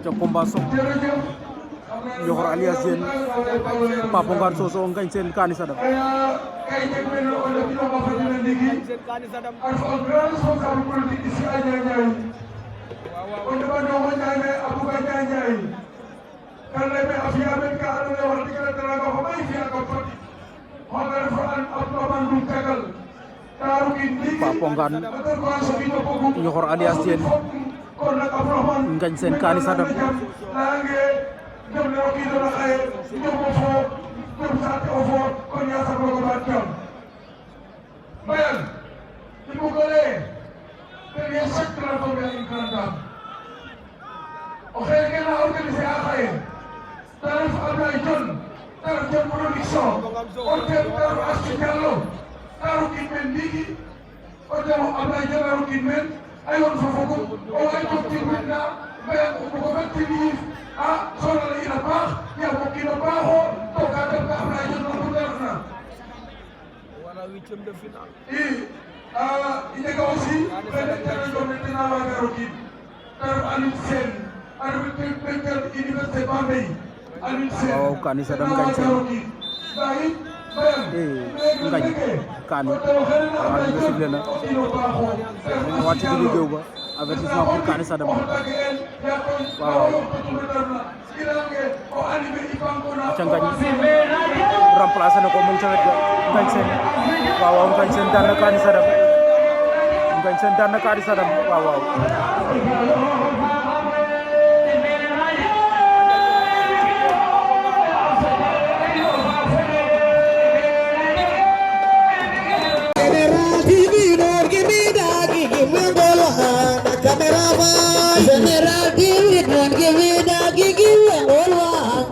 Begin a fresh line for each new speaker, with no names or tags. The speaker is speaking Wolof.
aca combat sok Ñoxor alias Diène Papo Ngane Soso Ngagne Sene Kani Sadam Papo Ngane Ñoxor alias Diène Ngagne Sene Kani Sadam
Bayan, ibu kole, dari sektor pembelian kerandam. Oke, kena organisasi akhay. Tarif Ablajon, tarif Jamhur Dikso, Hotel Taru Asyikallo, Taru Kinmen Digi, Hotel Ablajon Taru Kinmen, Ayon Fofoku, Ayon Kinmen na, bayan umukubat tinif, soalnya ina bah, ya mungkin baho, tokadan ka Ablajon Taru
huitième de finale.
Il est aussi
waaw Kani Sadam Ngagne Sene Ngagne Kani waaw ñu sifflé na wàcc ci digg géew ba avertissement pour Kani Sadam waaw aca Ngagne remplacé na ko mu ngi ca wet ga Ngagne Sene waaw Ngagne Sene daan na Kani Sadam Ngagne Sene daan na Kani Sadam waaw
General TV, don't give me that gigi, all one,